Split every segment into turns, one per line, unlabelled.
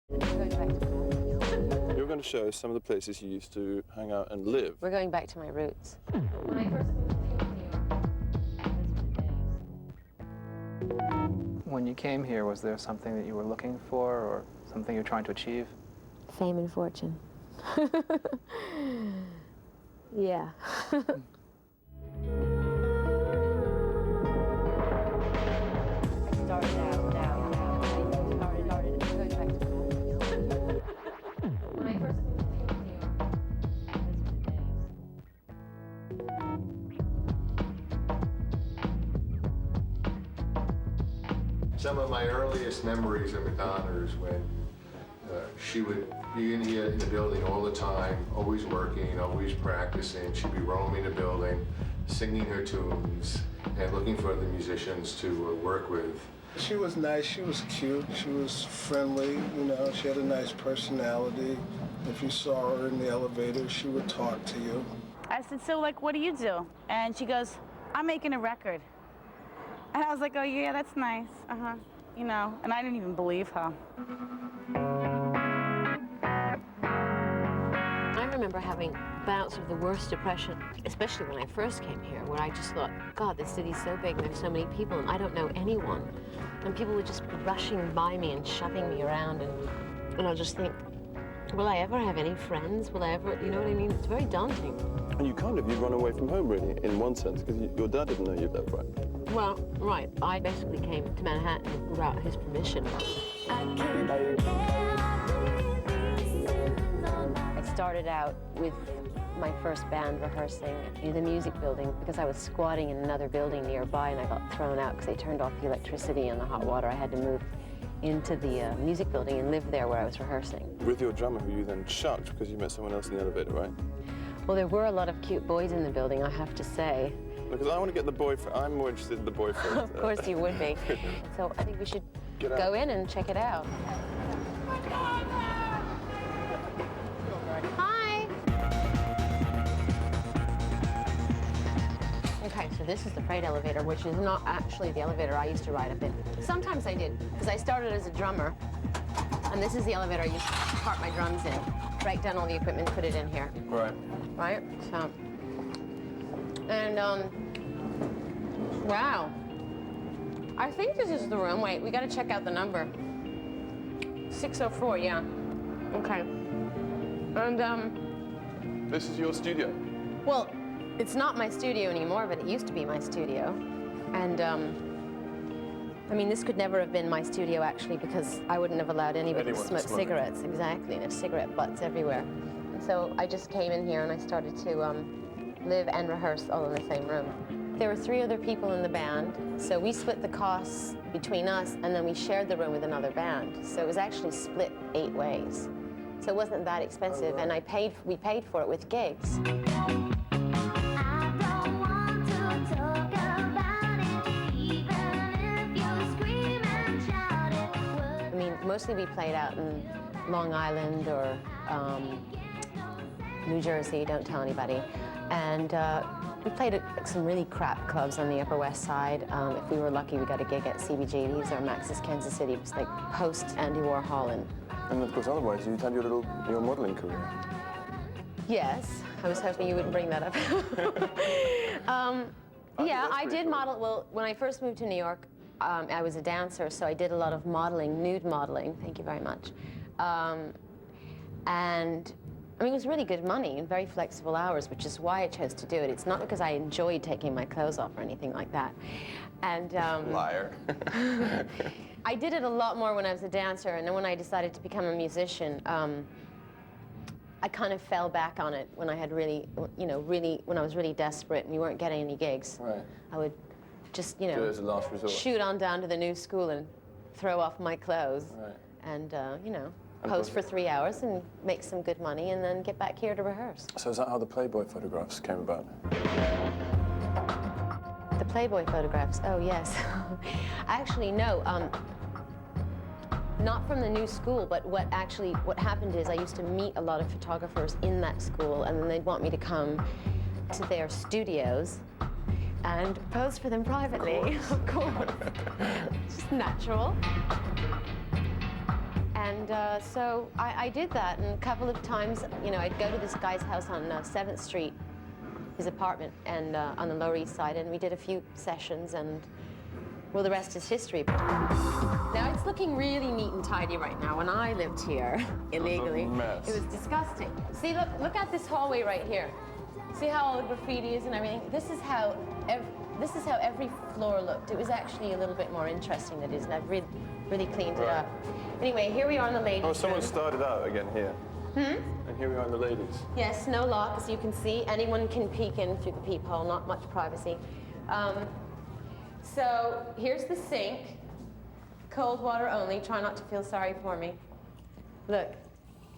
You're going to show us some of the places you used to hang out and live.
We're going back to my roots.
When I first moved to New York,
When you came here, was there something that you were looking for or something you were trying to achieve?
Fame and fortune. Yeah.
when I first moved to New York,
Some of my earliest memories of Madonna is when she would be in here in the building all the time, always working, always practicing. She'd be roaming the building, singing her tunes, and looking for other musicians to work with.
She was nice, she was cute, she was friendly, you know, she had a nice personality. If you saw her in the elevator, she would talk to you.
I said, so, like, what do you do? And she goes, I'm making a record. And I was like, oh, yeah, that's nice, you know, and I didn't even believe her.
I remember having bouts of the worst depression, especially when I first came here, where I just thought, God, this city's so big and there's so many people and I don't know anyone. And people would just be rushing by me and shoving me around, and I'll just think, will I ever have any friends? Will I ever, you know what I mean? It's very daunting.
And you run away from home, really, in one sense, because your dad didn't know you left, right?
Well, right. I basically came to Manhattan without his permission. I started out with my first band rehearsing in the music building because I was squatting in another building nearby and I got thrown out because they turned off the electricity and the hot water. I had to move into the music building and live there where I was rehearsing.
With your drummer, who you then chucked because you met someone else in the elevator, right?
Well, there were a lot of cute boys in the building, I have to say.
Because I want to get the boyfriend. I'm more interested in the boyfriend.
Of course you would be. So I think we should go in and check it out. Hi. Okay, so this is the freight elevator, which is not actually the elevator I used to ride up in. Sometimes I did, because I started as a drummer, and this is the elevator I used to park my drums in, break down all the equipment, put it in here.
Right.
Right? So, and, wow. I think this is the room. Wait, we gotta check out the number. 604, yeah. Okay. And,
This is your studio?
well, it's not my studio anymore, but it used to be my studio. And, I mean, this could never have been my studio, actually, because I wouldn't have allowed anybody to smoke cigarettes. Exactly, and there's cigarette butts everywhere. And so I just came in here and I started to live and rehearse all in the same room. There were 3 other people in the band, so we split the costs between us, and then we shared the room with another band. So it was actually split 8 ways. So it wasn't that expensive, and we paid for it with gigs. I mean, mostly we played out in Long Island or New Jersey, don't tell anybody. And we played at some really crap clubs on the Upper West Side. If we were lucky, we got a gig at CBGB's or Max's Kansas City. It was like post Andy Warhol.
And of course, otherwise, you'd had your modeling career.
Yes, I was hoping you wouldn't bring that up. Yeah, I did model. Well, when I first moved to New York, I was a dancer, so I did a lot of modeling, nude modeling. Thank you very much. And I mean, it was really good money and very flexible hours, which is why I chose to do it. It's not because I enjoyed taking my clothes off or anything like that. And
liar.
I did it a lot more when I was a dancer, and then when I decided to become a musician, I kind of fell back on it when I had when I was really desperate and we weren't getting any gigs.
Right.
I would just,
Do it as a last resort.
shoot on down to the new school and throw off my clothes.
Right.
And, pose for 3 hours and make some good money and then get back here to rehearse.
So is that how the Playboy photographs came about?
The Playboy photographs, oh yes. Actually, no, not from the new school, but what happened is I used to meet a lot of photographers in that school, and then they'd want me to come to their studios and pose for them privately, of course. It's just natural. And And so I did that, and a couple of times, you know, I'd go to this guy's house on 7th Street, his apartment, and on the Lower East Side, and we did a few sessions, and well, the rest is history. Now it's looking really neat and tidy right now. When I lived here illegally,
mess.
it was disgusting. See, look at this hallway right here. See how all the graffiti is and everything? This is how every floor looked. It was actually a little bit more interesting than it is, and I've really cleaned it up. Anyway, here we are in the ladies'
Oh, someone
room.
started out again here. And here we are in the ladies.
Yes, no lock, as you can see. Anyone can peek in through the peephole, not much privacy. So here's the sink. Cold water only. Try not to feel sorry for me. Look,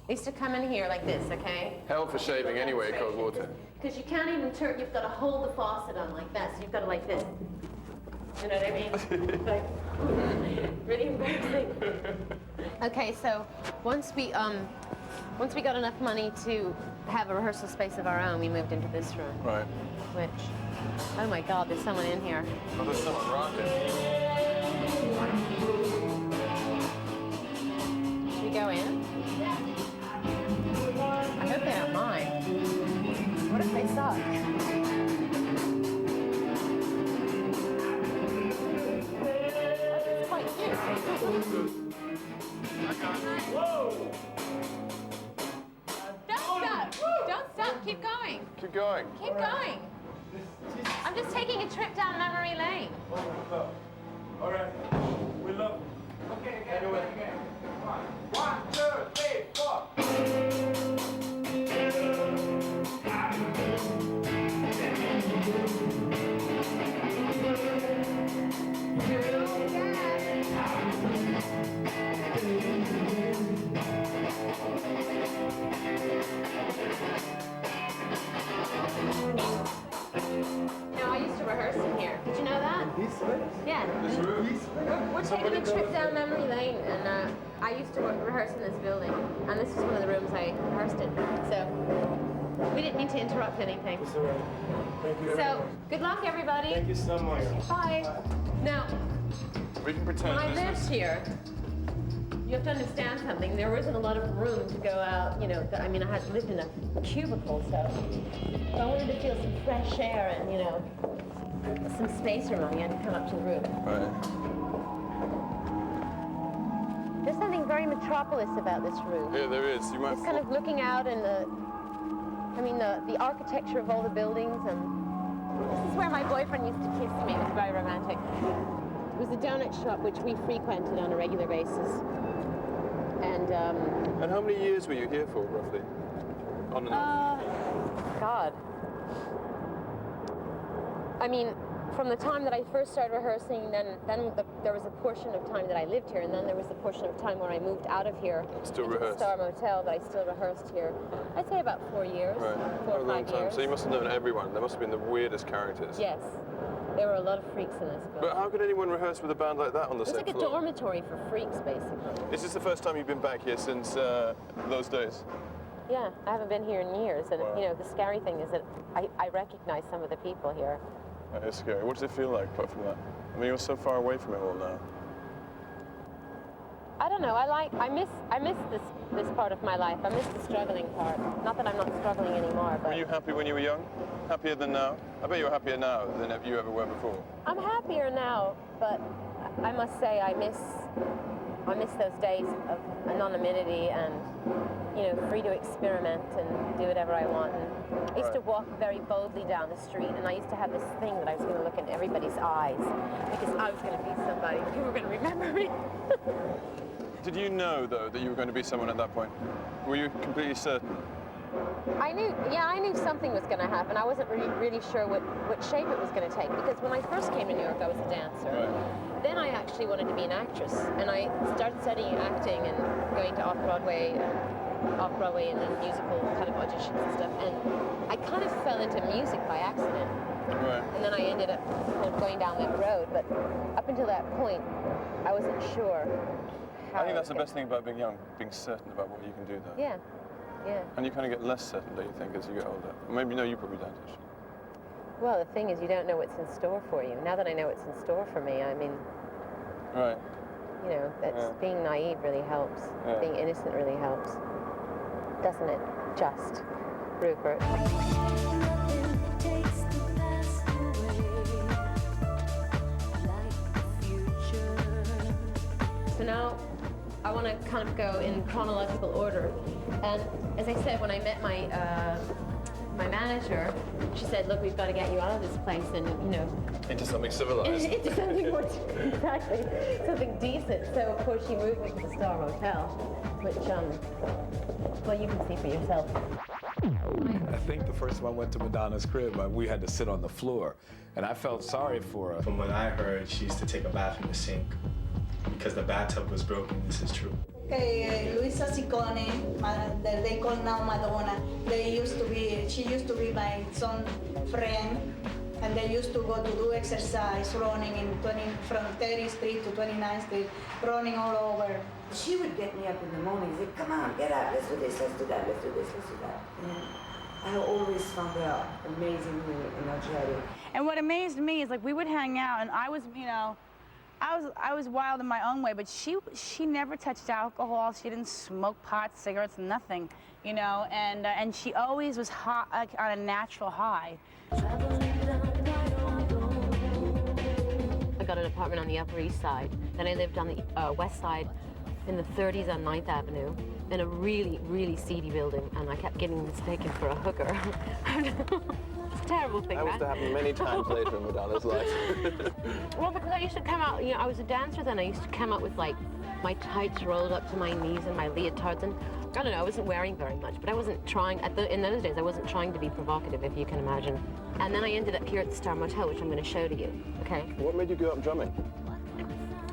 I used to come in here like this, okay?
Hell for shaving anyway, cold water.
Because you can't even turn, you've got to hold the faucet on like that, so you've got to like this. You know what I mean? Like, really embarrassing. Okay, so once we got enough money to have a rehearsal space of our own, we moved into this room.
Right.
Which, oh my God, there's someone in here.
Oh, there's someone rocking.
Should we go in? I hope they don't mind. What if they suck? It's quite cute.
Whoa!
Don't stop! Don't stop! Keep going!
Keep going.
Keep going! I'm just taking a trip down memory lane.
All right. We love you. Okay, again. Come on. 1, 2, 3, 4.
No, I used to rehearse in here. Did you know that? Yeah. We're taking a trip down memory lane, and I used to rehearse in this building, and this is one of the rooms I rehearsed in. So we didn't mean to interrupt anything.
It's all right. Thank you.
So good luck, everybody.
Thank you so much.
Bye. Now,
We can pretend
when I
this
lived
is...
here, you have to understand something. There wasn't a lot of room to go out, you know. I mean, I had lived in a cubicle, so if I wanted to feel some fresh air and, you know, some space around me, I had to come up to the roof.
Right.
There's something very metropolis about this room.
Yeah, there is. You might...
It's kind of looking out and the architecture of all the buildings, and this is where my boyfriend used to kiss me. It was very romantic. It was a donut shop which we frequented on a regular basis. And
And how many years were you here for, roughly? On and off?
God. I mean, from the time that I first started rehearsing, then there was a portion of time that I lived here, and then there was a portion of time where I moved out of here
Still
into the
rehearsed.
Star Motel, but I still rehearsed here. I'd say about 4 years,
Right.
4
A
or
long
5
time.
years.
So you must have known everyone. There must have been the weirdest characters.
Yes, there were a lot of freaks in this building.
But how could anyone rehearse with a band like that on the
It was
same
like a
floor?
dormitory for freaks, basically.
Is this the first time you've been back here since those days?
Yeah, I haven't been here in years, and
Wow.
you know, the scary thing is that I recognize some of the people here.
That is scary. What does it feel like, apart from that? I mean, you're so far away from it all now.
I don't know. I miss this part of my life. I miss the struggling part. Not that I'm not struggling anymore, but
Were you happy when you were young? Happier than now? I bet you're happier now than you ever were before.
I'm happier now. But I must say I miss those days of anonymity and, you know, free to experiment and do whatever I want. And I used to walk very boldly down the street, and I used to have this thing that I was going to look in everybody's eyes because I was going to be somebody. People were going to remember me.
Did you know, though, that you were going to be someone at that point? Were you completely certain?
I knew something was going to happen. I wasn't really sure what shape it was going to take, because when I first came to New York, I was a dancer.
Right.
Then I actually wanted to be an actress, and I started studying acting and going to off-Broadway and then musical kind of auditions and stuff. And I kind of fell into music by accident.
Right.
And then I ended up kind of going down that road. But up until that point, I wasn't sure how
I think that's the
it was
best thing about being young, being certain about what you can do, though.
Yeah, yeah.
And you kind of get less certain, don't you think, as you get older? Or maybe, no, you probably don't, actually.
Well, the thing is, you don't know what's in store for you. Now that I know what's in store for me, I mean,
Right.
You know, that's being naive really helps. Being innocent really helps. Doesn't it? Just, Rupert. So now I want to kind of go in chronological order. And as I said, when I met my my manager, she said, "Look, we've got to get you out of this place and, you know,
Into something civilized.
into something more exactly, something decent." So of course she moved me to the Star Motel, which well, you can see for yourself.
I think the first time I went to Madonna's crib, we had to sit on the floor, and I felt sorry for her.
From what I heard, she used to take a bath in the sink because the bathtub was broken. This is true.
Okay, Luisa Ciccone, that they call now Madonna. She used to be my son's friend, and they used to go to do exercise, running from 30th Street to 29th Street, running all over.
She would get me up in the morning and say, "Come on, get up, let's do this, let's do that, let's do this, let's do that." And I always found her amazingly energetic.
And what amazed me is, like, we would hang out, and I was, you know, I was wild in my own way, but she never touched alcohol. She didn't smoke pot, cigarettes, nothing, you know. And she always was hot, like, on a natural high.
I got an apartment on the Upper East Side. Then I lived on the West Side in the 30s on 9th Avenue in a really, really seedy building, and I kept getting mistaken for a hooker. It's a terrible thing,
That was to happen many times later in Madonna's life.
Well, because I used to come out, you know, I was a dancer then. I used to come out with, like, my tights rolled up to my knees and my leotards, and I don't know, I wasn't wearing very much, but I wasn't trying, in those days, I wasn't trying to be provocative, if you can imagine. And then I ended up here at the Star Motel, which I'm going to show to you, okay?
What made you go up drumming?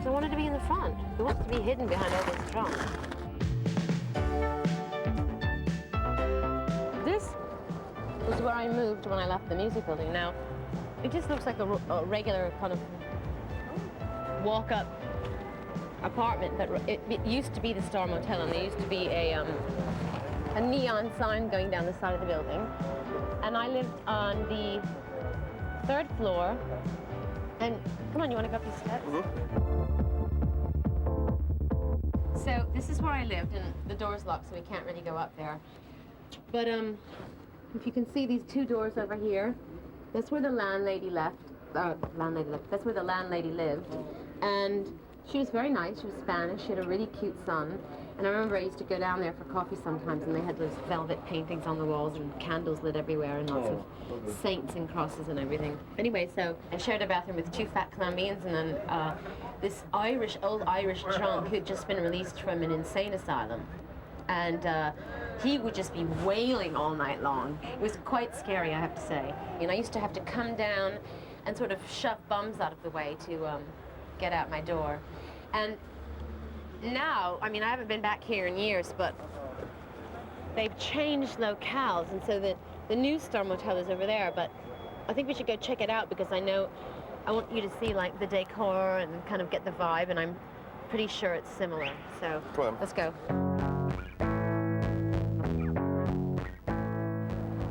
So I wanted to be in the front. Who wants to be hidden behind all those drums? This was where I moved when I left the music building. Now, it just looks like a regular kind of walk-up apartment, but it used to be the Star Motel, and there used to be a neon sign going down the side of the building. And I lived on the 3rd floor. And come on, you want to go up these steps? So this is where I lived, and the door's locked, so we can't really go up there. But if you can see these 2 doors over here, that's where the landlady left. That's where the landlady lived, and she was very nice. She was Spanish. She had a really cute son. And I remember I used to go down there for coffee sometimes, and they had those velvet paintings on the walls and candles lit everywhere and lots of saints and crosses and everything. Anyway, so I shared a bathroom with 2 fat Colombians and then this old Irish drunk who'd just been released from an insane asylum. And he would just be wailing all night long. It was quite scary, I have to say. And I used to have to come down and sort of shove bums out of the way to get out my door. And now, I mean, I haven't been back here in years, but they've changed locales, and so the new Star Motel is over there, but I think we should go check it out because I want you to see, like, the decor and kind of get the vibe, and I'm pretty sure it's similar, so let's go.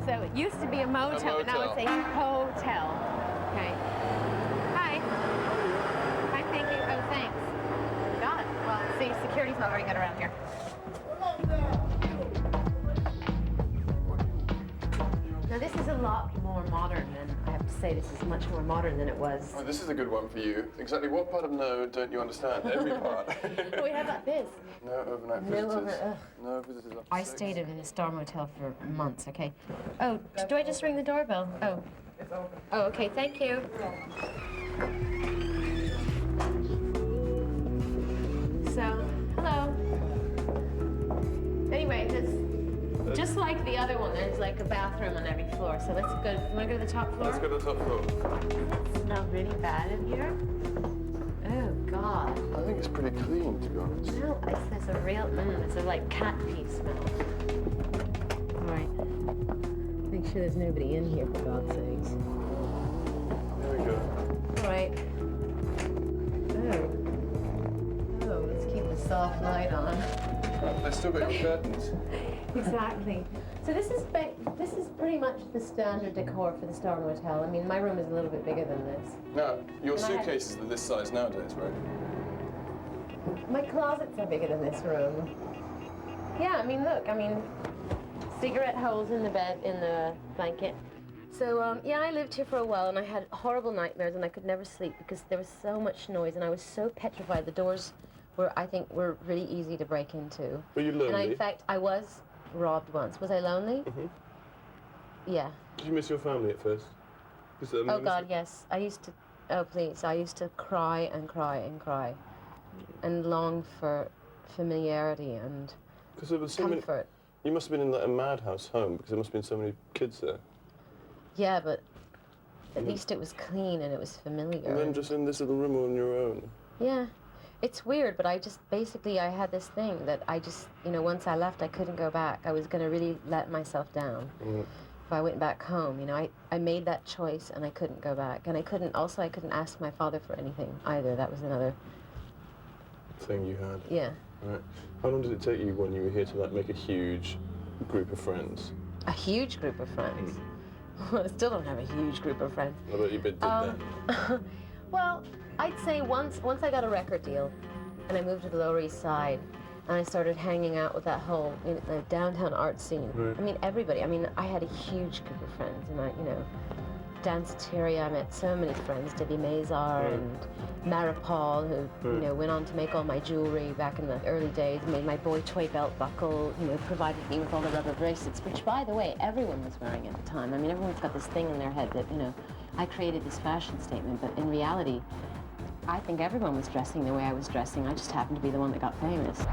So it used to be a motel, but now it's a hotel. Okay. Hi. Hi, thank you. Oh, thanks. Got it. Well, see, security's not very good around here. Now, this is a lot more modern, and I have to say this is much more modern than it was.
Oh, this is a good one for you. Exactly what part of no don't you understand? Every part.
Wait, how about this?
No overnight visitors. No visitors after
I
6.
stayed in the Star Motel for months, okay? Oh, do I just ring the doorbell? Oh. Oh, okay, thank you. So, hello. Anyway, just like the other one, there's like a bathroom on every floor. So let's go. You want to go to the top floor?
Let's go to the top floor.
Does it smell really bad in here? Oh, God.
I think it's pretty clean, to be honest.
No, there's a real, it's a like cat pee smell. All right. Make sure there's nobody in here, for God's sakes.
There we go.
All right. Oh, let's keep the soft light on.
They've still got your curtains.
Exactly. So this is pretty much the standard decor for the Star Motel. I mean, my room is a little bit bigger than this.
Now, your suitcases are this size nowadays, right?
My closets are bigger than this room. Yeah, I mean, look, cigarette holes in the bed, in the blanket. So, yeah, I lived here for a while, and I had horrible nightmares, and I could never sleep because there was so much noise, and I was so petrified. The doors I think, were really easy to break into.
Were you lonely?
And in fact, I was robbed once. Was I lonely?
Mm-hmm.
Yeah.
Did you miss your family at first?
Oh, God, yes. I used to, oh, please, I used to cry and cry and cry and long for familiarity and
there was so
comfort.
You must have been in like a madhouse home because there must have been so many kids there.
Yeah, but at least it was clean and it was familiar.
And then just in this little room on your own.
Yeah. It's weird, but I just, basically, I had this thing that I just, you know, once I left, I couldn't go back. I was going to really let myself down. If I went back home, you know, I made that choice and I couldn't go back. And I couldn't ask my father for anything either. That was another
thing you had.
Yeah.
Right. How long did it take you when you were here to like make a huge group of friends?
A huge group of friends? Well, I still don't have a huge group of friends.
I bet you did then.
Well, I'd say once I got a record deal and I moved to the Lower East Side and I started hanging out with that whole downtown art scene.
Right.
I mean, everybody. I mean, I had a huge group of friends, and Danceteria, I met so many friends, Debbie Mazar and Mara Paul, who, you know, went on to make all my jewelry back in the early days, made my boy toy belt buckle, you know, provided me with all the rubber bracelets, which, by the way, everyone was wearing at the time. I mean, everyone's got this thing in their head that, you know, I created this fashion statement, but in reality, I think everyone was dressing the way I was dressing. I just happened to be the one that got famous.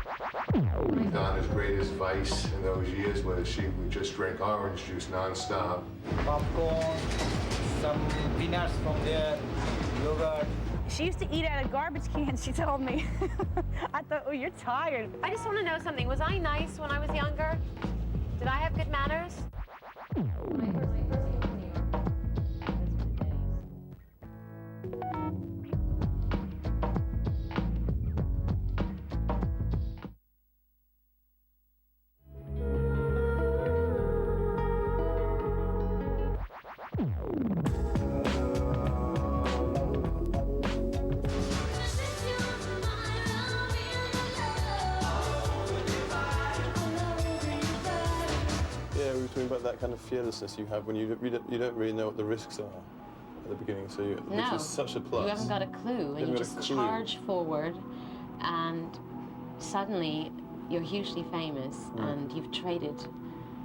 Madonna's greatest vice in those years was she would just drink orange juice nonstop.
Popcorn, some peanuts from there, yogurt.
She used to eat out of garbage cans, she told me. I thought, oh, you're tired.
I just want to know something. Was I nice when I was younger? Did I have good manners?
Yeah, we were talking about that kind of fearlessness you have when you don't really know what the risks are at the beginning, so which is such a plus.
You haven't got a clue, and you just charge forward, and suddenly you're hugely famous, and you've traded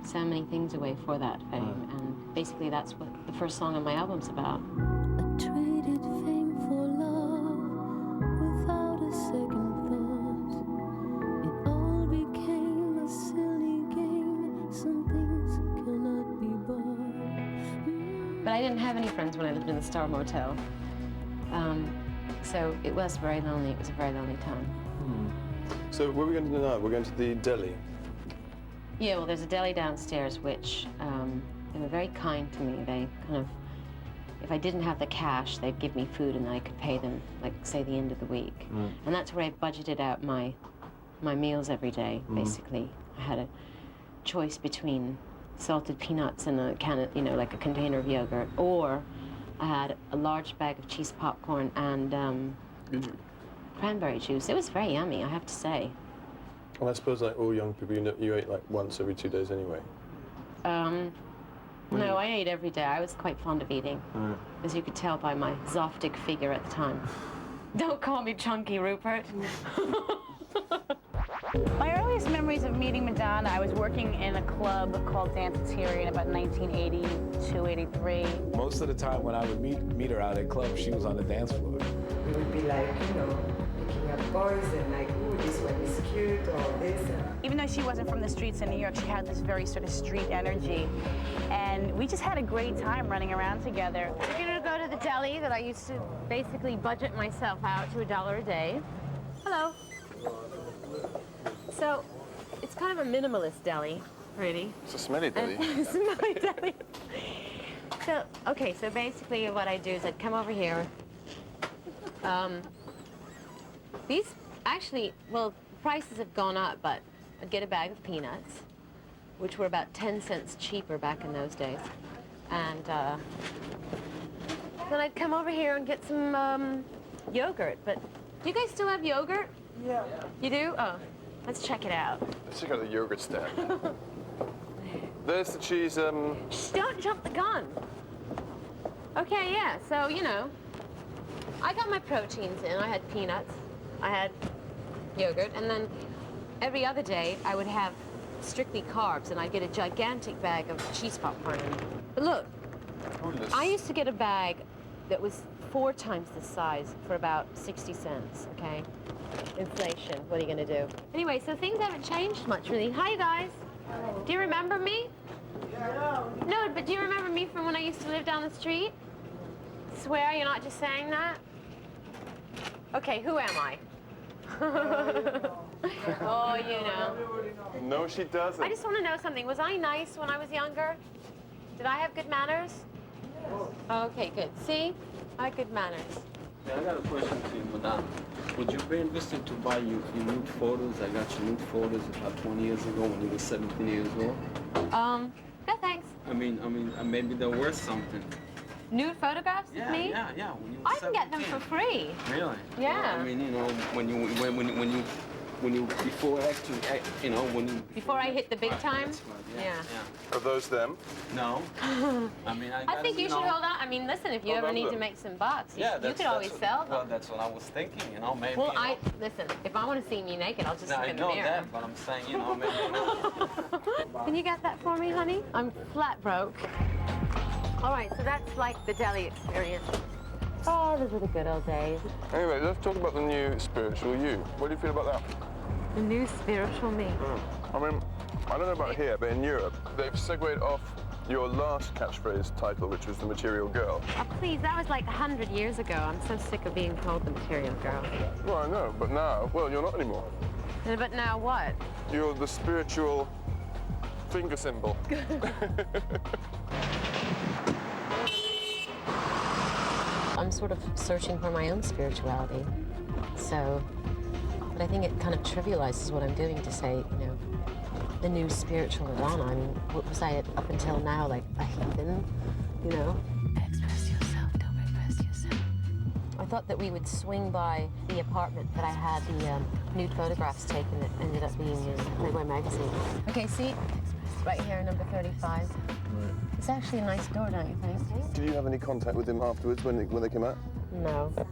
so many things away for that fame, and basically that's what the first song on my album's about.
I traded fame for love without a second thought. It all became a silly game. Some things cannot be bought.
But I didn't have any friends when I lived in the Star Motel. So it was very lonely. It was a very lonely time.
So where are we going to do now? We're going to the deli.
Yeah, well, there's a deli downstairs, which they were very kind to me. They kind of, if I didn't have the cash, they'd give me food, and then I could pay them, like, say, the end of the week. And that's where I budgeted out my meals every day, basically. I had a choice between salted peanuts and a can of, like a container of yogurt, or I had a large bag of cheese popcorn and cranberry juice. It was very yummy, I have to say.
Well, I suppose like all young people, you ate like once every 2 days anyway.
No, I ate every day. I was quite fond of eating, as you could tell by my Zoftig figure at the time. Don't call me chunky, Rupert.
My earliest memories of meeting Madonna, I was working in a club called Danceteria in about 1982, 83.
Most of the time when I would meet her out at clubs, she was on the dance floor.
We would be like, picking up boys and like, ooh, this one is cute, or this.
Even though she wasn't from the streets in New York, she had this very sort of street energy. And we just had a great time running around together.
We're gonna go to the deli that I used to basically budget myself out to $1 a day. Hello. So, it's kind of a minimalist deli, really.
It's a smelly deli.
It's a smelly deli. So, okay, so basically what I do is I'd come over here. These, actually, well, prices have gone up, but I'd get a bag of peanuts, which were about 10 cents cheaper back in those days. And then I'd come over here and get some yogurt. But do you guys still have yogurt? Yeah. You do? Oh, let's check it out.
Let's check out the yogurt stand. There's the cheese.
Shh, don't jump the gun. Okay, yeah, so, you know, I got my proteins in. I had peanuts, I had yogurt, and then every other day I would have strictly carbs, and I'd get a gigantic bag of cheese popcorn. But look, I used to get a bag that was 4 times the size for about 60 cents, okay? Inflation, what are you gonna do? Anyway, so things haven't changed much, really. Hi, you guys. Do you remember me? No, but do you remember me from when I used to live down the street? Swear you're not just saying that? Okay, who am I? Oh, you know.
No, she doesn't.
I just want to know something. Was I nice when I was younger? Did I have good manners? Okay, good. See? I had good manners.
I got a question to you, Madonna. Would you be interested to buy your nude photos? I got your nude photos about 20 years ago when you were 17 years old.
No thanks.
I mean, maybe they're worth something.
Nude photographs of me?
Yeah. When you were
I can get them for free.
Really?
Yeah.
Well, I mean, you know, when you before actually, you know, when you
before I hit the big time.
That's right, yeah.
Are those them?
No. I mean,
I think you should hold on. I mean, listen, if you ever need to make some bucks, you could always sell them.
Well, that's what I was thinking, you know, maybe.
Well, listen, if I want to see me naked, I'll just look in the mirror.
I know that, but I'm saying, you know, maybe. You know.
Can you get that for me, honey? I'm flat broke. All right, so that's like the deli experience. Oh, those were the good old days.
Anyway, let's talk about the new spiritual you. What do you feel about that?
The new spiritual me.
I mean, I don't know about here, but in Europe, they've segued off your last catchphrase title, which was the material girl.
Oh, please, that was like 100 years ago. I'm so sick of being called the material girl.
Well, I know, but now, well, you're not anymore.
But now what?
You're the spiritual finger symbol.
I'm sort of searching for my own spirituality. So, but I think it kind of trivializes what I'm doing to say, you know, the new spiritual Madonna. I mean, what was I up until now, like a heathen, you know? Express yourself, don't repress yourself. I thought that we would swing by the apartment that I had the nude photographs taken that ended up being in Playboy magazine. Okay, see, right here, number 35. It's actually a nice door, don't you think?
Did you have any contact with him afterwards when they came out?
No.
Did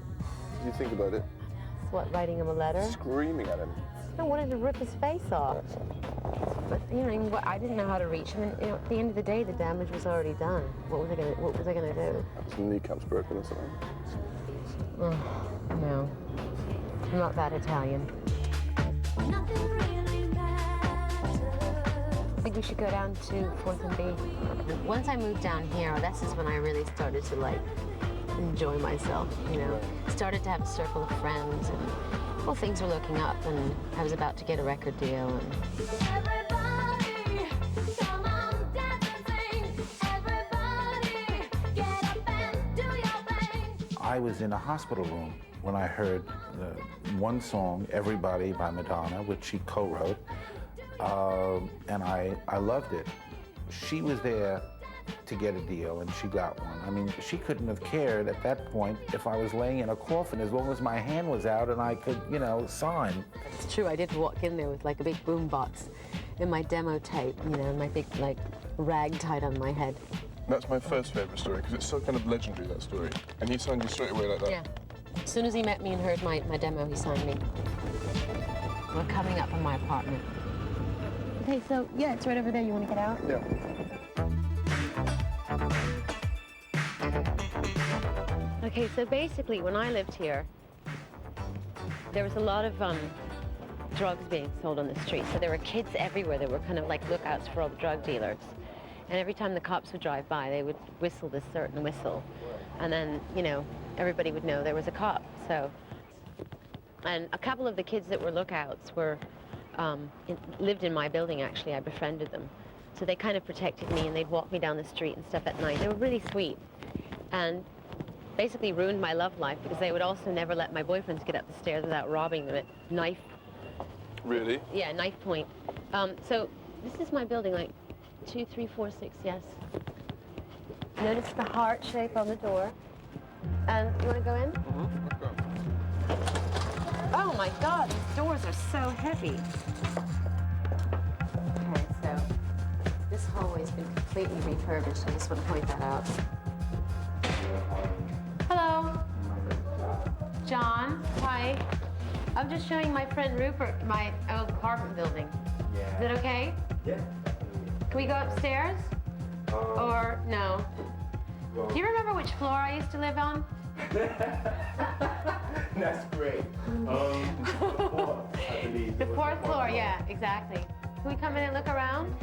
you think about it?
What, writing him a letter?
Screaming at him.
I wanted to rip his face off. But, you know, I didn't know how to reach him, and, you know, at the end of the day, the damage was already done. What was I gonna do?
Some kneecaps broken or something.
Oh, no. I'm not that Italian. I think we should go down to 4th and B. Once I moved down here, this is when I really started to, like, enjoy myself, you know. Started to have a circle of friends, and, well, things were looking up, and I was about to get a record deal, and...
I was in a hospital room when I heard one song, Everybody by Madonna, which she co-wrote, and I loved it. She was there to get a deal, and she got one. I mean, she couldn't have cared at that point if I was laying in a coffin as long as my hand was out and I could, you know, sign.
It's true, I did walk in there with like a big boom box in my demo tape, you know, and my big, like, rag tied on my head.
That's my first favourite story, because it's so kind of legendary, that story. And he signed you straight away like that?
Yeah. As soon as he met me and heard my demo, he signed me. We're coming up on my apartment. Okay, so, yeah, it's right over there. You want to get out?
Yeah.
Okay, so basically, when I lived here, there was a lot of drugs being sold on the street. So there were kids everywhere that were kind of like lookouts for all the drug dealers. And every time the cops would drive by, they would whistle this certain whistle. And then, you know, everybody would know there was a cop, so. And a couple of the kids that were lookouts were, lived in my building, actually. I befriended them. So they kind of protected me, and they'd walk me down the street and stuff at night. They were really sweet. And basically ruined my love life, because they would also never let my boyfriends get up the stairs without robbing them at knife.
Really?
Yeah, knife point. So this is my building, like 2, 3, 4, 6, yes. Notice the heart shape on the door. And you want to go in?
Let's go.
Oh my God, these doors are so heavy. Okay, so this hallway's been completely refurbished. I just want to point that out. Hello. John, hi. I'm just showing my friend Rupert my old apartment building.
Yeah.
Is it okay?
Yeah.
Can we go upstairs? Or no?
Well,
Do you remember which floor I used to live on?
that's great. The fourth, I believe.
The fourth floor, yeah, exactly. Can we come in and look around?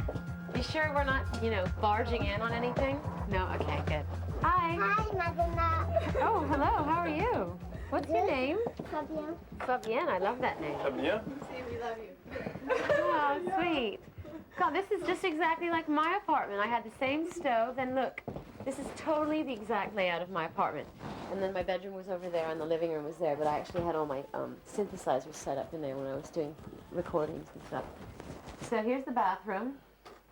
You sure we're not, you know, barging in on anything? No? Okay, good. Hi.
Hi, Madonna.
Oh, hello, how are you? What's your name?
Fabienne.
Fabienne, I love that name.
Fabienne?
We love you.
Oh, sweet. God, this is just exactly like my apartment. I had the same stove, and look, this is totally the exact layout of my apartment. And then my bedroom was over there, and the living room was there, but I actually had all my synthesizers set up in there when I was doing recordings and stuff. So here's the bathroom.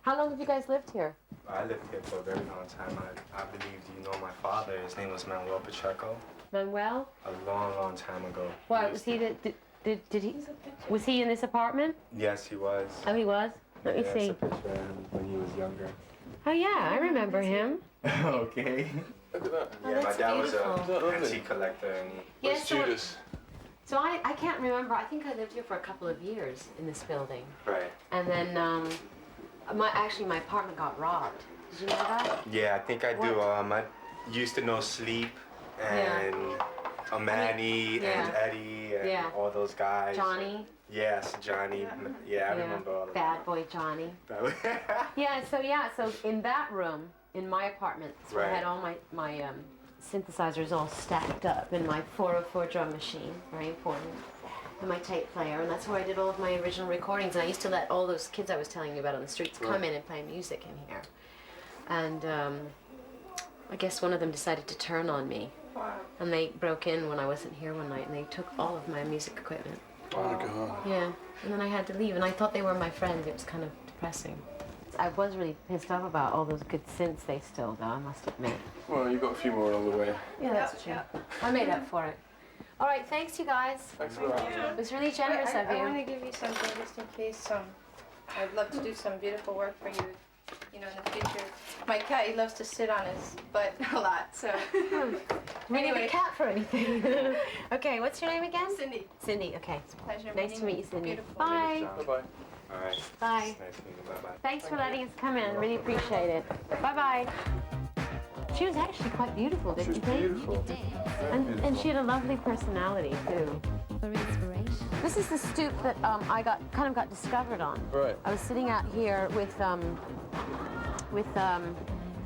How long have you guys lived here?
I lived here for a very long time. I believe you know my father. His name was Manuel Pacheco.
Manuel?
A long, long time ago.
Why, was he did he, was he in this apartment?
Yes, he was.
Oh, he was? Let me
Yeah,
see.
it's a picture of him when he was younger.
Oh, yeah, I remember him.
Okay.
Look at that.
Yeah, my
that's
dad was
beautiful.
an antique collector, and he...
Yes,
Judas.
So I can't remember. I think I lived here for a couple of years in this building.
Right.
And then actually my apartment got robbed. Did you know that?
Yeah, I think I do. I used to know Sleep and Manny and Eddie and all those guys.
Johnny.
Yes, Johnny. Yeah, I remember all of
Bad boy Johnny. So in that room, in my apartment, so I had all my synthesizers all stacked up in my 404 drum machine, very important, and my tape player, and that's where I did all of my original recordings. And I used to let all those kids I was telling you about on the streets come in and play music in here. And I guess one of them decided to turn on me.
Wow.
And they broke in when I wasn't here one night, and they took all of my music equipment.
Oh my God.
Yeah, and then I had to leave, and I thought they were my friends. It was kind of depressing. I was really pissed off about all those good synths they stole, though, I must admit.
Well, you got a few more along the way.
Yeah, that's true. I made up for it. All right, thanks, you guys.
Thanks a lot.
It was really generous of you.
I want to give you something just in case. I'd love to do some beautiful work for you, you know, in the future. My cat, he loves to sit on his butt a lot, so.
We need a cat for anything. Okay, what's your name again?
Cindy.
Cindy, okay.
It's a pleasure.
Nice to meet you, Cindy.
Beautiful.
Bye.
Bye-bye.
All right.
Bye.
Nice meeting you. Bye-bye.
Thanks for letting us come in. Really appreciate it. Bye-bye. She was actually quite beautiful, didn't you think?
Beautiful.
And she had a lovely personality, too.
For inspiration.
This is the stoop that I kind of got discovered on.
Right.
I was sitting out here with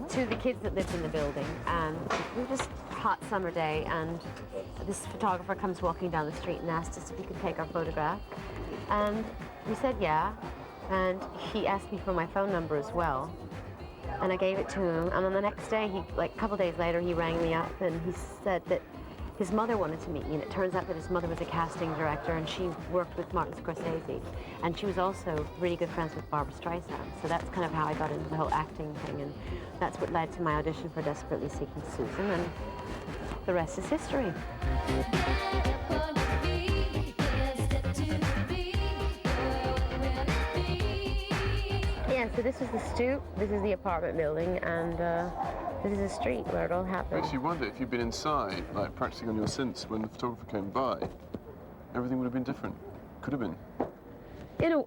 two of the kids that lived in the building, and it was just a hot summer day, and this photographer comes walking down the street and asked us if he could take our photograph. And we said yeah, and he asked me for my phone number as well. And I gave it to him, and then the next day, a couple days later, he rang me up and he said that his mother wanted to meet me, and it turns out that his mother was a casting director, and she worked with Martin Scorsese, and she was also really good friends with Barbra Streisand. So that's kind of how I got into the whole acting thing, and that's what led to my audition for Desperately Seeking Susan, and the rest is history. Yeah, so this is the stoop, this is the apartment building, and this is the street where it all happened.
Makes you wonder if you'd been inside, like practicing on your synths when the photographer came by, everything would have been different. Could have been.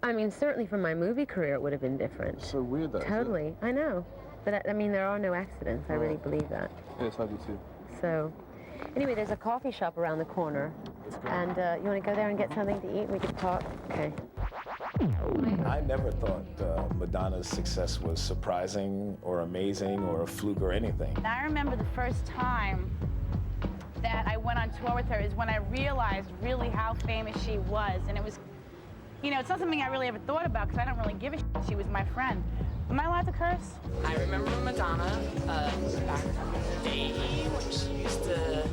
I mean, certainly for my movie career, it would have been different.
So weird, that.
Totally, I know. But I mean, there are no accidents. I really believe that.
Yes, I do too.
So, anyway, there's a coffee shop around the corner, and you want to go there and get something to eat? We could talk. Okay.
I never thought Madonna's success was surprising or amazing or a fluke or anything.
I remember the first time that I went on tour with her is when I realized really how famous she was. And it was, you know, it's not something I really ever thought about because I don't really give a shit. She was my friend. Am I allowed to curse?
I remember Madonna back in the day when she used to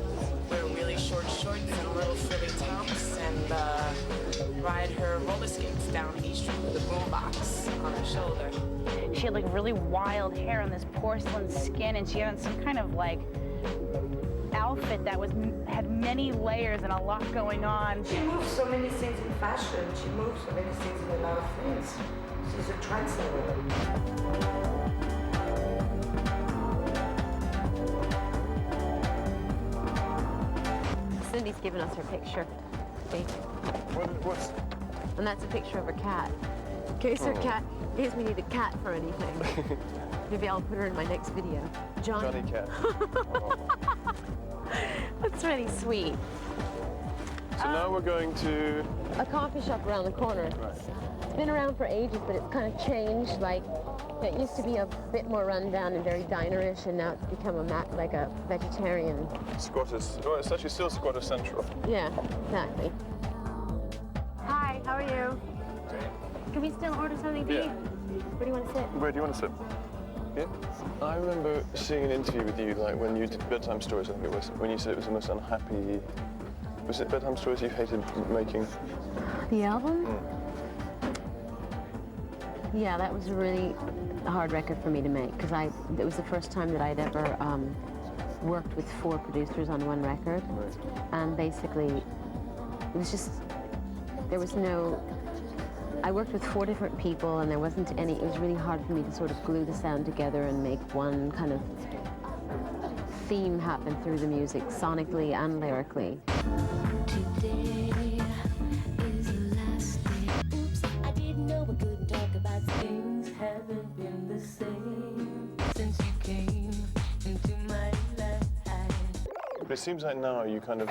wear really short shorts and little frilly tops and ride her roller skates down East Street with a boombox on her shoulder.
She had like really wild hair and this porcelain skin, and she had some kind of like outfit that had many layers and a lot going on.
She moves so many things in fashion. She moves so many things in a lot of things. She's a trendsetter.
Cindy's given us her picture. See?
What's?
And that's a picture of her cat. In case her cat, in case we need a cat for anything. Maybe I'll put her in my next video.
Johnny Cat.
That's really sweet.
So now we're going to
a coffee shop around the corner.
Right.
It's been around for ages, but it's kind of changed. Like, it used to be a bit more rundown and very dinerish, and now it's become like a vegetarian.
Squatters. Well, it's actually still Squatter Central.
Yeah, exactly. Hi, how are you? Can we still order something to eat? Where do you want to sit?
Where do you want to sit? Yeah. I remember seeing an interview with you, like when you did bedtime stories. I think it was when you said it was the most unhappy. Was it bedtime stories you hated making?
The album? Yeah, that was a really hard record for me to make because it was the first time that I'd ever worked with 4 producers on one record, and basically it was just there was no. I worked with 4 different people, and there wasn't any. It was really hard for me to sort of glue the sound together and make one kind of theme happen through the music, sonically and lyrically.
Today is the last day. Oops, I didn't know we couldn't talk about things haven't been the same since you came into my life.
But it seems like now you kind of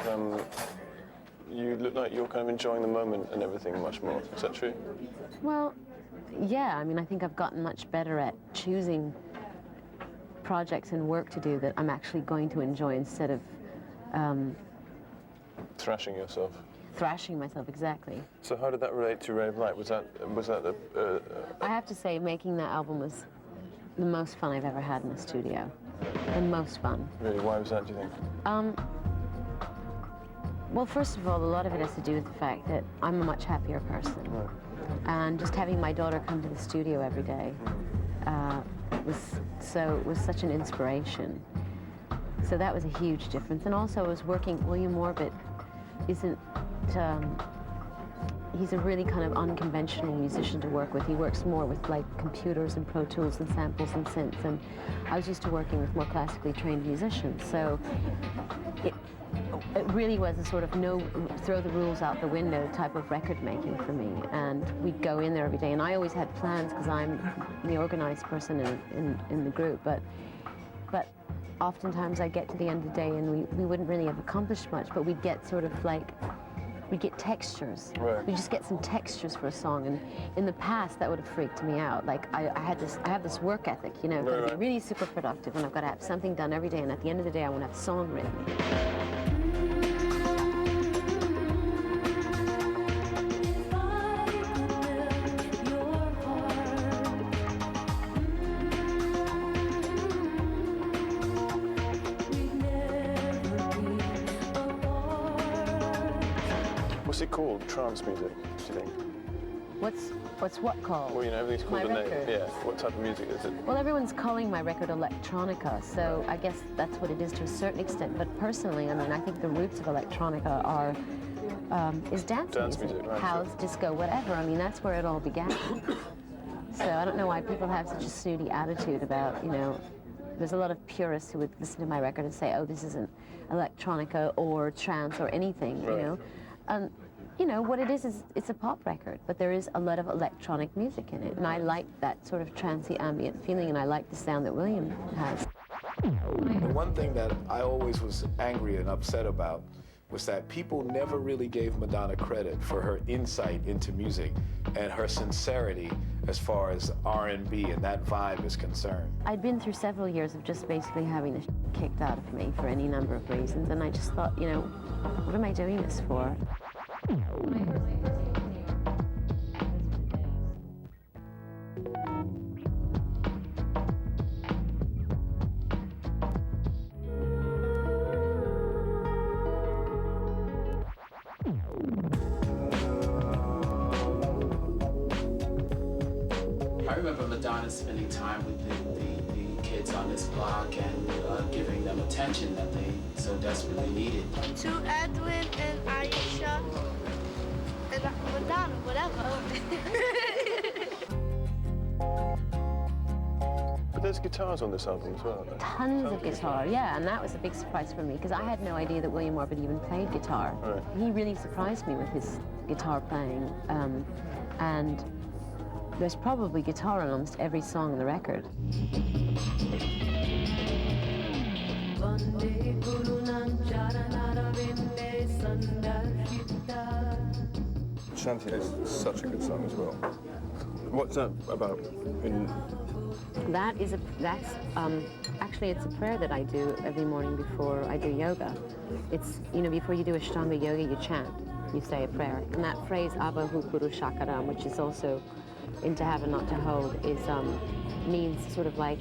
you look like you're kind of enjoying the moment and everything much more. Is that true?
Well, yeah. I mean, I think I've gotten much better at choosing projects and work to do that I'm actually going to enjoy instead of
thrashing yourself.
Thrashing myself, exactly.
So how did that relate to Ray of Light? Was that
I have to say, making that album was the most fun I've ever had in the studio. The most fun.
Really? Why was that, do you think?
Well, first of all, a lot of it has to do with the fact that I'm a much happier person.
Right.
And just having my daughter come to the studio every day was such an inspiration. So that was a huge difference. And also I was working, William Orbit isn't, he's a really kind of unconventional musician to work with. He works more with like computers and Pro Tools and samples and synths, and I was used to working with more classically trained musicians. So it really was a sort of no, throw the rules out the window type of record making for me. And we'd go in there every day, and I always had plans because I'm the organized person in the group, but oftentimes I'd get to the end of the day and we wouldn't really have accomplished much, but we'd get sort of like, we'd get textures.
Right.
We'd just get some textures for a song, and in the past that would have freaked me out. Like I have this work ethic, you know, I've got to be really super productive, and I've got to have something done every day, and at the end of the day I want to have a song written.
What's it called? Trance music, do you think?
What's what called?
Well, you know, everything's called
My
a name.
record.
Yeah. What type of music is it?
Well, everyone's calling my record electronica, so I guess that's what it is to a certain extent. But personally, I mean, I think the roots of electronica are is dance music,
right,
house, disco, whatever. I mean, that's where it all began. So I don't know why people have such a snooty attitude about, you know. There's a lot of purists who would listen to my record and say, "Oh, this isn't electronica or trance or anything," you know. You know, what it is it's a pop record, but there is a lot of electronic music in it, and I like that sort of trancey ambient feeling, and I like the sound that William has.
The one thing that I always was angry and upset about was that people never really gave Madonna credit for her insight into music and her sincerity as far as R&B and that vibe is concerned.
I'd been through several years of just basically having the kicked out of me for any number of reasons, and I just thought, you know, what am I doing this for?
I remember Madonna spending time with the kids on this block and giving them attention that they so desperately needed.
To Edwin and Aisha and Madonna, whatever.
But there's guitars on this album as well, aren't there?
Tons of guitar, yeah, and that was a big surprise for me because I had no idea that William Orbit even played guitar.
Right.
He really surprised me with his guitar playing, and there's probably guitar on almost every song on the record.
Shanty is such a good song as well. What's that about?
That's actually it's a prayer that I do every morning before I do yoga. It's, you know, before you do Ashtanga yoga, you chant, you say a prayer. And that phrase, Abba Hu Puru Shakaram, which is also in To Have and Not to Hold, is means sort of like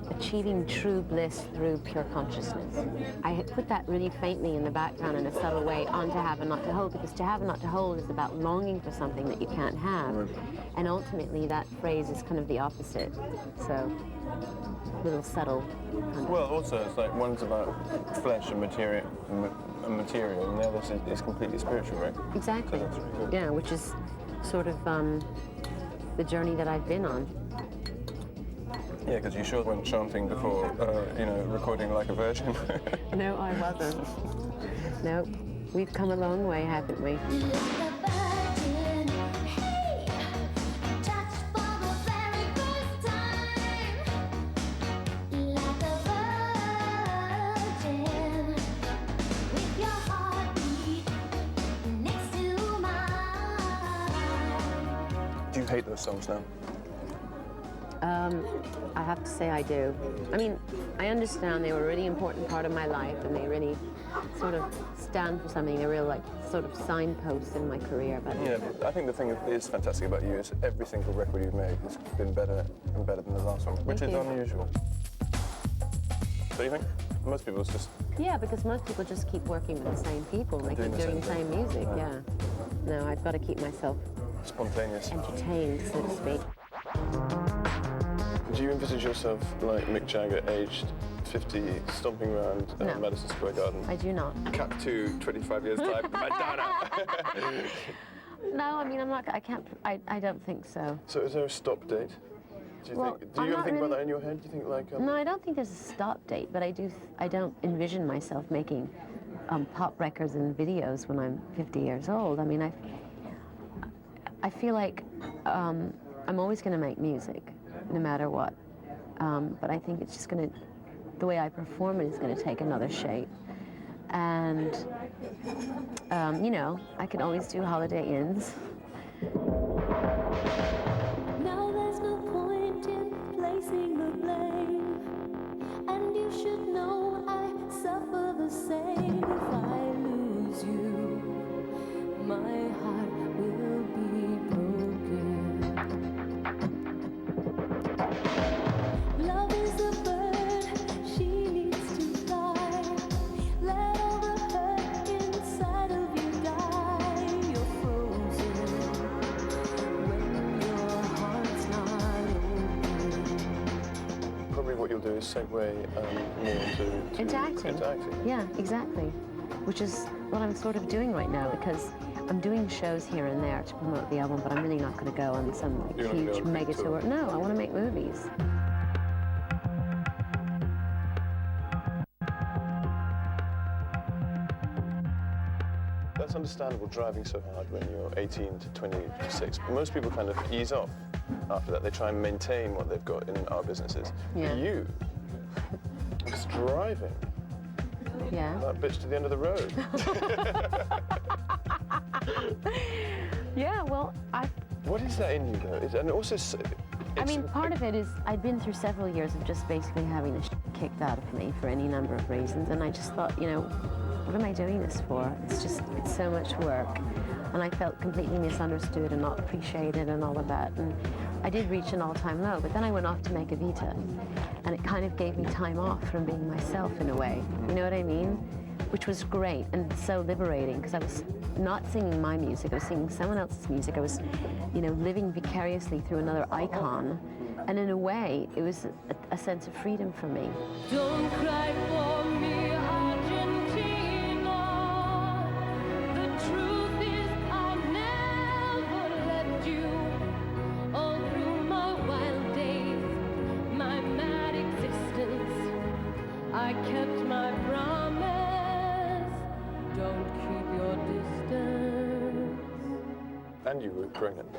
achieving true bliss through pure consciousness. I had put that really faintly in the background in a subtle way on To Have and Not to Hold, because To Have and Not to Hold is about longing for something that you can't have. And ultimately that phrase is kind of the opposite. So, a little subtle.
Well, also it's like one's about flesh and material, and the other is completely spiritual, right?
Exactly.
So that's really good.
Yeah, which is sort of the journey that I've been on.
Yeah, because you sure weren't chanting before, you know, recording like a virgin.
No, I wasn't. Nope. We've come a long way, haven't we?
Do you hate those songs now?
I have to say I do. I mean, I understand they were a really important part of my life and they really sort of stand for something, they're real like sort of signposts in my career. But
yeah, I think the thing that is fantastic about you is every single record you've made has been better and better than the last one, which is unusual. Don't you think? Most people it's just...
Yeah, because most people just keep working with the same people and they keep doing the same music, yeah. No, I've got to keep myself
spontaneous,
entertained, so to speak.
Do you envisage yourself like Mick Jagger, aged 50, stomping around Madison Square Garden?
I do not.
Cut to 25 years time, Madonna!
No, I mean, I'm not, I can't, I don't think so.
So is there a stop date? Do you think, do you ever think about that in your head? Do you think like...
No, I don't think there's a stop date, but I don't envision myself making pop records and videos when I'm 50 years old. I mean, I feel like I'm always going to make music, no matter what. But I think it's just going to, the way I perform it is going to take another shape. And, you know, I can always do Holiday Inns.
Now there's no point in placing the blame, and you should know I suffer the same. If I lose you, my heart will be broken. Love is a bird, she needs to fly. Let all the hurt inside of you die. You're frozen when your heart's not open.
Probably what you'll do is segue more
into acting.
Into acting.
Yeah, exactly. Which is what I'm sort of doing right now, because I'm doing shows here and there to promote the album, but I'm really not going to go on some like, huge mega tour. No, I want to make movies.
That's understandable, driving so hard when you're 18 to 26. Most people kind of ease off after that. They try and maintain what they've got in our businesses.
Yeah.
But you, it's driving.
Yeah.
That bitch to the end of the road.
Yeah, well,
What is that in you, though? And also...
I mean, part of it is I've been through several years of just basically having the shit kicked out of me for any number of reasons, and I just thought, you know, what am I doing this for? It's so much work. And I felt completely misunderstood and not appreciated and all of that. And I did reach an all-time low, but then I went off to make Evita. And it kind of gave me time off from being myself in a way. You know what I mean? which was great and so liberating because I was not singing my music, I was singing someone else's music. I was, you know, living vicariously through another icon. And in a way, it was a sense of freedom for me.
Don't cry for me, Argentina. The truth is I never left you. All through my wild days, my mad existence, I kept my promise. Don't keep your distance.
And you were pregnant.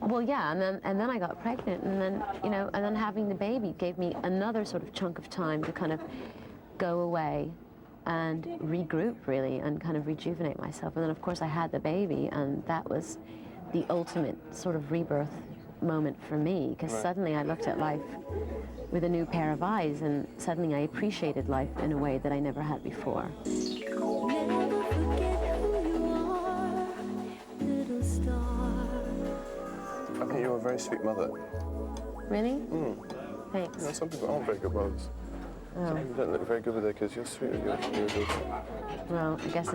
Well, yeah, and then I got pregnant, and then, you know, and then having the baby gave me another sort of chunk of time to kind of go away and regroup, really, and kind of rejuvenate myself. And then, of course, I had the baby, and that was the ultimate sort of rebirth moment for me, because suddenly I looked at life with a new pair of eyes, and suddenly I appreciated life in a way that I never had before.
Never forget who you are, little star.
I think you're a very sweet mother.
Really?
Mm.
Thanks.
You know, some people aren't very good mothers.
Oh.
Some people don't look very good with their kids. You're sweet with your daughter.
Well, I guess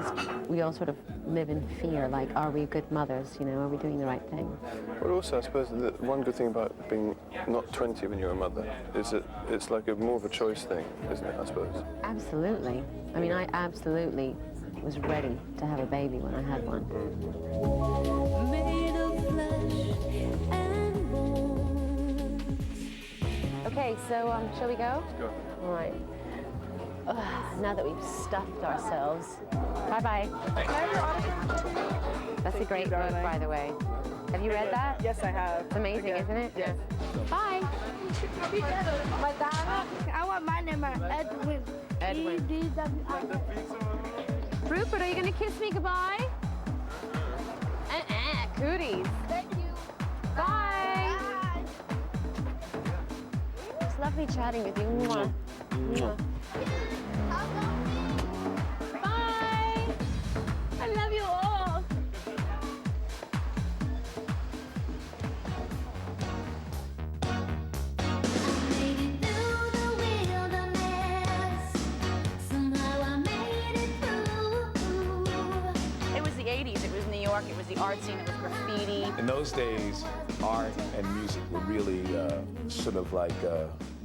we all sort of live in fear, like, are we good mothers, you know, are we doing the right thing?
But also, I suppose, the one good thing about being not 20 when you're a mother is that it's like more of a choice thing, isn't it, I suppose?
Absolutely. I mean, I absolutely was ready to have a baby when I had one.
Made of flesh and bone.
Okay, so shall we go?
Let's go.
All right. Now that we've stuffed ourselves. Bye-bye. That's a great book, by the way. Have you read that?
Yes, I have.
It's amazing, isn't it?
Yes.
Bye.
Madonna. I want my name Edwin.
Edwin.
E-D-W-I-N.
Rupert, are you going to kiss me goodbye? Cooties.
Thank you.
Bye. It's lovely chatting with you. Mwah. Mwah. Bye. I love you all.
It was the 80s. It was New York. It was the art scene. It was graffiti.
In those days, art and music were really sort of like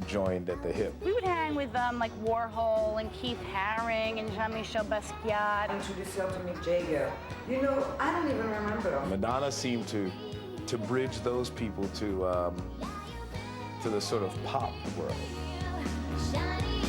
joined at the hip.
We would hang with like Warhol and Keith Haring and Jean-Michel Basquiat.
Introduce you to Mick Jagger. You know, I don't even remember.
Madonna seemed to bridge those people to the sort of pop world.
Shiny